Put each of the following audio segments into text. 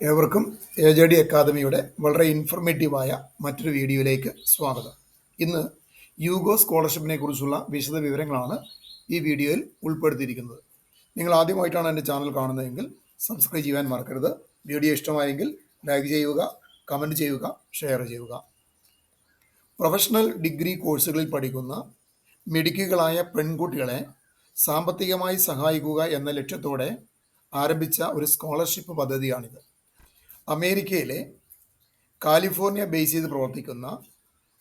ഏവർക്കും AJD അക്കാദമിയുടെ വളരെ ഇൻഫർമേറ്റീവായ മറ്റൊരു വീഡിയോയിലേക്ക് സ്വാഗതം. ഇന്ന് യൂഗോ സ്കോളർഷിപ്പിനെ കുറിച്ചുള്ള വിശദ വിവരങ്ങളാണ് ഈ വീഡിയോയിൽ ഉൾപ്പെടുത്തിയിരിക്കുന്നത്. നിങ്ങൾ ആദ്യമായിട്ടാണ് എൻ്റെ ചാനൽ കാണുന്നതെങ്കിൽ സബ്സ്ക്രൈബ് ചെയ്യാൻ മറക്കരുത്. വീഡിയോ ഇഷ്ടമായെങ്കിൽ ലൈക്ക് ചെയ്യുക, കമൻറ്റ് ചെയ്യുക, ഷെയർ ചെയ്യുക. പ്രൊഫഷണൽ ഡിഗ്രി കോഴ്സുകളിൽ പഠിക്കുന്ന മിടുക്കികളായ പെൺകുട്ടികളെ സാമ്പത്തികമായി സഹായിക്കുക എന്ന ലക്ഷ്യത്തോടെ ആരംഭിച്ച ഒരു സ്കോളർഷിപ്പ് പദ്ധതിയാണിത്. അമേരിക്കയിലെ കാലിഫോർണിയ ബേസ് ചെയ്ത് പ്രവർത്തിക്കുന്ന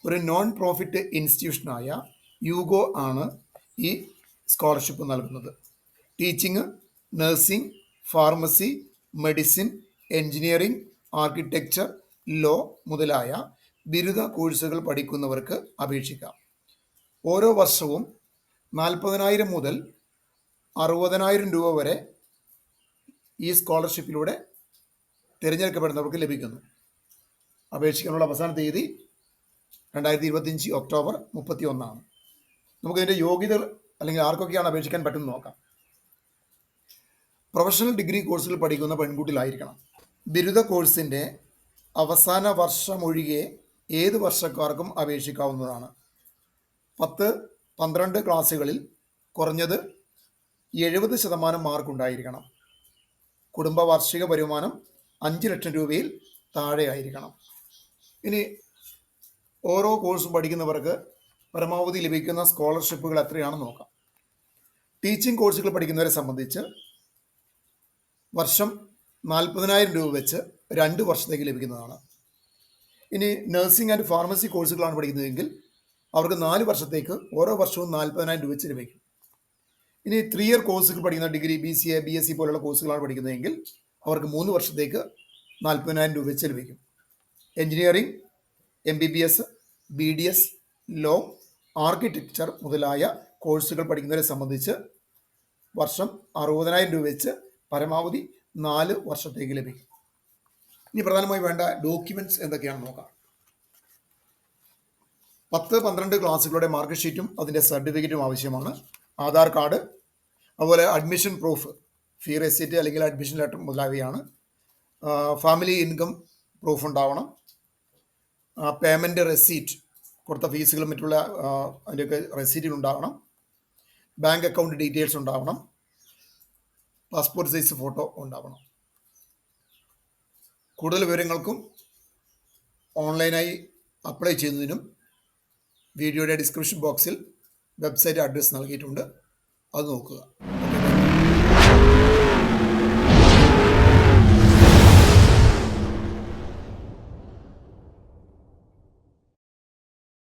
ഒരു നോൺ പ്രോഫിറ്റ് ഇൻസ്റ്റിറ്റ്യൂഷനായ യൂഗോ ആണ് ഈ സ്കോളർഷിപ്പ് നൽകുന്നത്. Teaching, nursing, pharmacy, medicine, engineering, architecture, law മുതലായ ബിരുദ കോഴ്സുകൾ പഠിക്കുന്നവർക്ക് അപേക്ഷിക്കാം. ഓരോ വർഷവും 40,000 മുതൽ 60,000 രൂപ വരെ ഈ സ്കോളർഷിപ്പിലൂടെ തിരഞ്ഞെടുക്കപ്പെടുന്നവർക്ക് ലഭിക്കുന്നു. അപേക്ഷിക്കാനുള്ള അവസാന തീയതി 2025 ഒക്ടോബർ 31. നമുക്കിതിൻ്റെ യോഗ്യതകൾ അല്ലെങ്കിൽ ആർക്കൊക്കെയാണ് അപേക്ഷിക്കാൻ പറ്റുമെന്ന് നോക്കാം. പ്രൊഫഷണൽ ഡിഗ്രി കോഴ്സുകൾ പഠിക്കുന്ന പെൺകുട്ടികളായിരിക്കണം. ബിരുദ കോഴ്സിൻ്റെ അവസാന വർഷമൊഴികെ ഏത് വർഷക്കാർക്കും അപേക്ഷിക്കാവുന്നതാണ്. 10-12 ക്ലാസ്സുകളിൽ കുറഞ്ഞത് 70% മാർക്കുണ്ടായിരിക്കണം. കുടുംബ വാർഷിക വരുമാനം 5 ലക്ഷം രൂപയിൽ താഴെയായിരിക്കണം. ഇനി ഓരോ കോഴ്സും പഠിക്കുന്നവർക്ക് പരമാവധി ലഭിക്കുന്ന സ്കോളർഷിപ്പുകൾ എത്രയാണെന്ന് നോക്കാം. ടീച്ചിങ് കോഴ്സുകൾ പഠിക്കുന്നവരെ സംബന്ധിച്ച് വർഷം 40,000 രൂപ വെച്ച് 2 വർഷത്തേക്ക് ലഭിക്കുന്നതാണ്. ഇനി നഴ്സിംഗ് ആൻഡ് ഫാർമസി കോഴ്സുകളാണ് പഠിക്കുന്നതെങ്കിൽ അവർക്ക് 4 വർഷത്തേക്ക് ഓരോ വർഷവും 40,000 രൂപ വെച്ച് ലഭിക്കും. ഇനി 3 ഇയർ കോഴ്സുകൾ പഠിക്കുന്ന ഡിഗ്രി, BCA, BSc പോലുള്ള കോഴ്സുകളാണ് പഠിക്കുന്നതെങ്കിൽ അവർക്ക് 3 വർഷത്തേക്ക് 40,000 രൂപ വെച്ച് ലഭിക്കും. Engineering, MBBS, BDS, law, architecture മുതലായ കോഴ്സുകൾ പഠിക്കുന്നവരെ സംബന്ധിച്ച് വർഷം 60,000 രൂപ വെച്ച് പരമാവധി 4 വർഷത്തേക്ക് ലഭിക്കും. ഇനി പ്രധാനമായി വേണ്ട ഡോക്യുമെൻറ്റ്സ് എന്തൊക്കെയാണെന്ന് നോക്കാം. 10-12 ക്ലാസ്സുകളുടെ മാർക്ക് ഷീറ്റും അതിൻ്റെ സർട്ടിഫിക്കറ്റും ആവശ്യമാണ്. ആധാർ കാർഡ്, അതുപോലെ അഡ്മിഷൻ പ്രൂഫ്, ഫീ റെസിറ്റ് അല്ലെങ്കിൽ അഡ്മിഷൻ ലെറ്റർ മുതലായവയാണ്. ഫാമിലി ഇൻകം പ്രൂഫ് ഉണ്ടാവണം. പേയ്മെൻറ്റ് റെസീറ്റ്, കൊടുത്ത ഫീസുകളും മറ്റുള്ള അതിൻ്റെയൊക്കെ റെസീറ്റുകൾ ഉണ്ടാവണം. ബാങ്ക് അക്കൗണ്ട് ഡീറ്റെയിൽസ് ഉണ്ടാവണം. പാസ്പോർട്ട് സൈസ് ഫോട്ടോ ഉണ്ടാവണം. കൂടുതൽ വിവരങ്ങൾക്കും ഓൺലൈനായി അപ്ലൈ ചെയ്യുന്നതിനും വീഡിയോയുടെ ഡിസ്ക്രിപ്ഷൻ ബോക്സിൽ വെബ്സൈറ്റ് അഡ്രസ്സ് നൽകിയിട്ടുണ്ട്. അത് നോക്കുക.